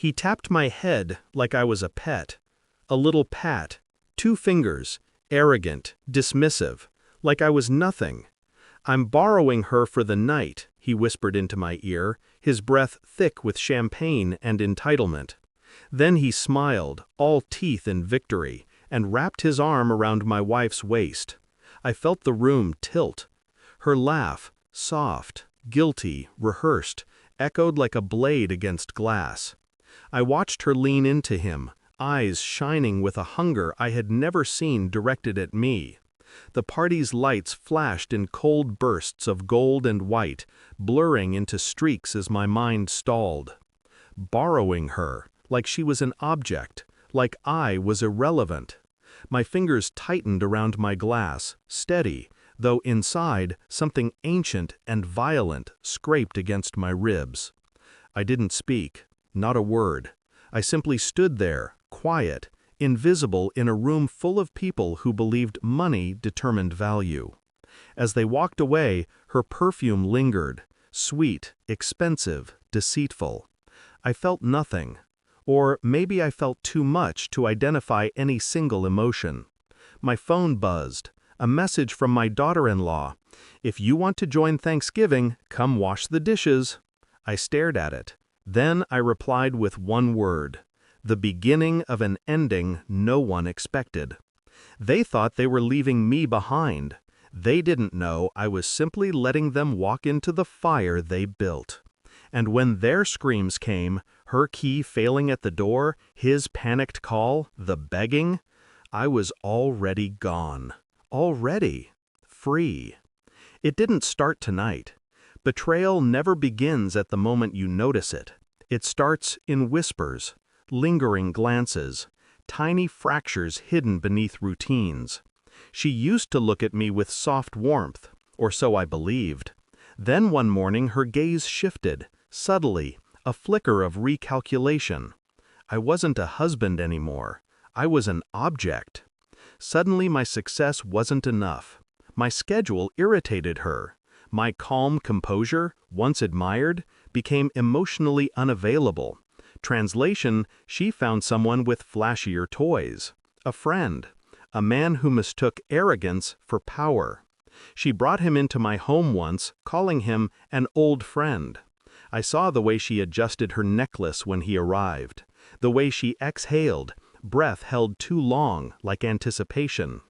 He tapped my head like I was a pet. A little pat, 2 fingers, arrogant, dismissive, like I was nothing. "I'm borrowing her for the night," he whispered into my ear, his breath thick with champagne and entitlement. Then he smiled, all teeth in victory, and wrapped his arm around my wife's waist. I felt the room tilt. Her laugh, soft, guilty, rehearsed, echoed like a blade against glass. I watched her lean into him, eyes shining with a hunger I had never seen directed at me. The party's lights flashed in cold bursts of gold and white, blurring into streaks as my mind stalled. Borrowing her, like she was an object, like I was irrelevant. My fingers tightened around my glass, steady, though inside something ancient and violent scraped against my ribs. I didn't speak, not a word. I simply stood there, quiet, invisible in a room full of people who believed money determined value. As they walked away, her perfume lingered, sweet, expensive, deceitful. I felt nothing. Or maybe I felt too much to identify any single emotion. My phone buzzed. A message from my daughter-in-law. "If you want to join Thanksgiving, come wash the dishes." I stared at it. Then I replied with one word. The beginning of an ending no one expected. They thought they were leaving me behind. They didn't know I was simply letting them walk into the fire they built. And when their screams came, her key failing at the door, his panicked call, the begging, I was already gone. Already free. It didn't start tonight. Betrayal never begins at the moment you notice it. It starts in whispers, lingering glances, tiny fractures hidden beneath routines. She used to look at me with soft warmth, or so I believed. Then one morning her gaze shifted, subtly, a flicker of recalculation. I wasn't a husband anymore. I was an object. Suddenly my success wasn't enough. My schedule irritated her. My calm composure, once admired, became emotionally unavailable. Translation, she found someone with flashier toys. A friend. A man who mistook arrogance for power. She brought him into my home once, calling him an old friend. I saw the way she adjusted her necklace when he arrived. The way she exhaled, breath held too long, like anticipation.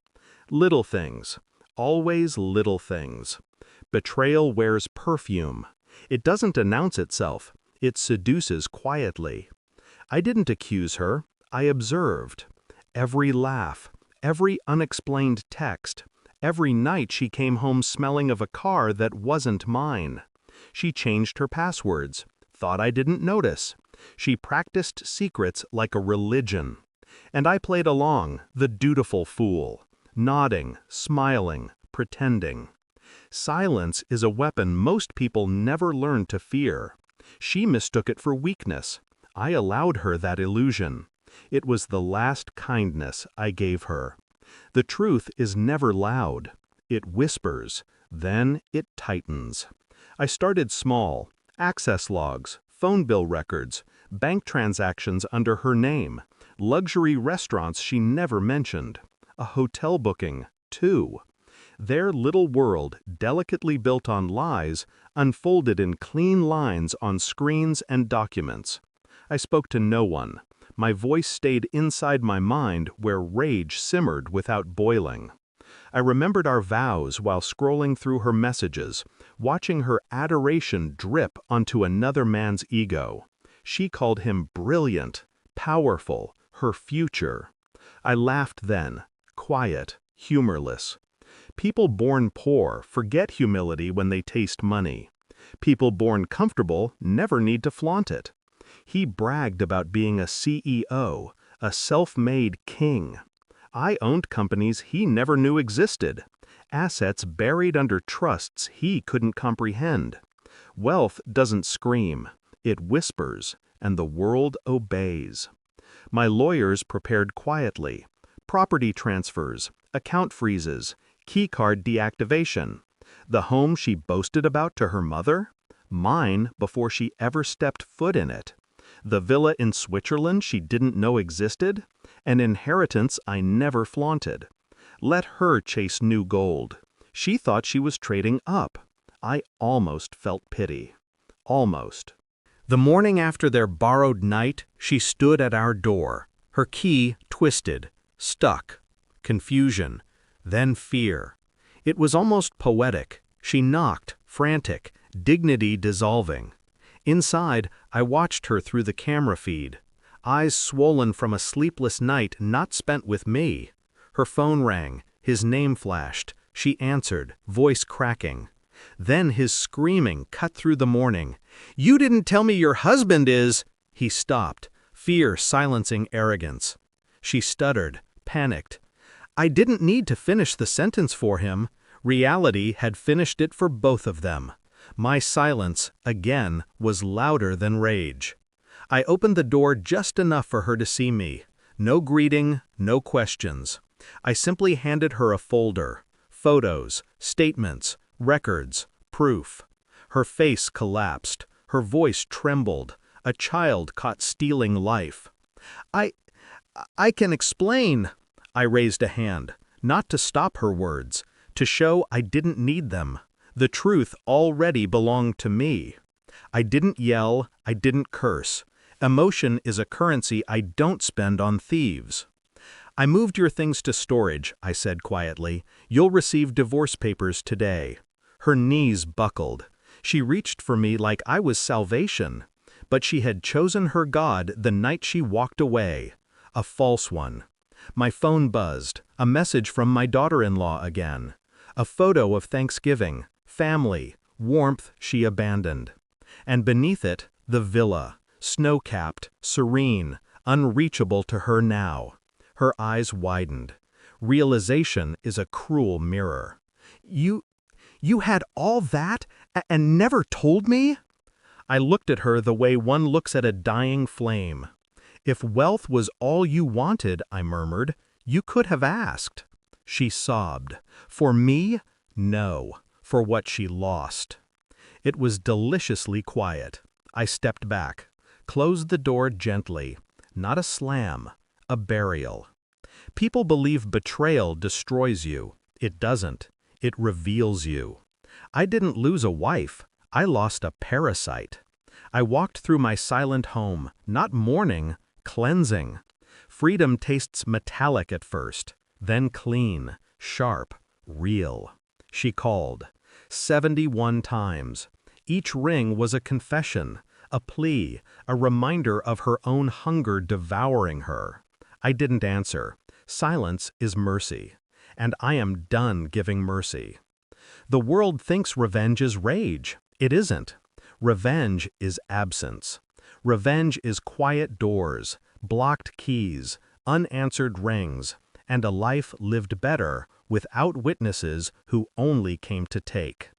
Little things. Always little things. Betrayal wears perfume. It doesn't announce itself. It seduces quietly. I didn't accuse her. I observed. Every laugh, every unexplained text, every night she came home smelling of a car that wasn't mine. She changed her passwords, thought I didn't notice. She practiced secrets like a religion. And I played along, the dutiful fool, nodding, smiling, pretending. Silence is a weapon most people never learn to fear. She mistook it for weakness. I allowed her that illusion. It was the last kindness I gave her. The truth is never loud. It whispers, then it tightens. I started small, access logs, phone bill records, bank transactions under her name, luxury restaurants she never mentioned, a hotel booking, too. Their little world, delicately built on lies, unfolded in clean lines on screens and documents. I spoke to no one. My voice stayed inside my mind where rage simmered without boiling. I remembered our vows while scrolling through her messages, watching her adoration drip onto another man's ego. She called him brilliant, powerful, her future. I laughed then, quiet, humorless. People born poor forget humility when they taste money. People born comfortable never need to flaunt it. He bragged about being a CEO, a self-made king. I owned companies he never knew existed, assets buried under trusts he couldn't comprehend. Wealth doesn't scream, it whispers, and the world obeys. My lawyers prepared quietly. Property transfers, account freezes, keycard deactivation. The home she boasted about to her mother? Mine before she ever stepped foot in it. The villa in Switzerland she didn't know existed? An inheritance I never flaunted. Let her chase new gold. She thought she was trading up. I almost felt pity. Almost. The morning after their borrowed night, she stood at our door, her key twisted, stuck. Confusion, then fear. It was almost poetic. She knocked, frantic, dignity dissolving. Inside, I watched her through the camera feed, eyes swollen from a sleepless night not spent with me. Her phone rang, his name flashed, she answered, voice cracking. Then his screaming cut through the morning. "You didn't tell me your husband is—" He stopped, fear silencing arrogance. She stuttered, panicked. I didn't need to finish the sentence for him. Reality had finished it for both of them. My silence, again, was louder than rage. I opened the door just enough for her to see me. No greeting, no questions. I simply handed her a folder. Photos, statements, records, proof. Her face collapsed. Her voice trembled. A child caught stealing life. I can explain. I raised a hand, not to stop her words, to show I didn't need them. The truth already belonged to me. I didn't yell, I didn't curse. Emotion is a currency I don't spend on thieves. I moved your things to storage, I said quietly. You'll receive divorce papers today. Her knees buckled. She reached for me like I was salvation. But she had chosen her God the night she walked away. A false one. My phone buzzed, a message from my daughter-in-law again. A photo of Thanksgiving, family, warmth she abandoned. And beneath it, the villa, snow-capped, serene, unreachable to her now. Her eyes widened. Realization is a cruel mirror. You had all that and never told me? I looked at her the way one looks at a dying flame. If wealth was all you wanted, I murmured, you could have asked. She sobbed. For me? No. For what she lost. It was deliciously quiet. I stepped back, closed the door gently. Not a slam, a burial. People believe betrayal destroys you. It doesn't. It reveals you. I didn't lose a wife. I lost a parasite. I walked through my silent home, not mourning, cleansing. Freedom tastes metallic at first, then clean, sharp, real. She called. 71 times. Each ring was a confession, a plea, a reminder of her own hunger devouring her. I didn't answer. Silence is mercy, and I am done giving mercy. The world thinks revenge is rage. It isn't. Revenge is absence. Revenge is quiet doors, blocked keys, unanswered rings, and a life lived better without witnesses who only came to take.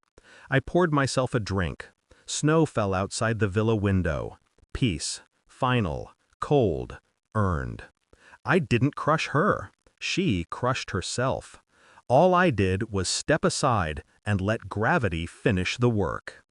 I poured myself a drink. Snow fell outside the villa window. Peace, final, cold, earned. I didn't crush her. She crushed herself. All I did was step aside and let gravity finish the work.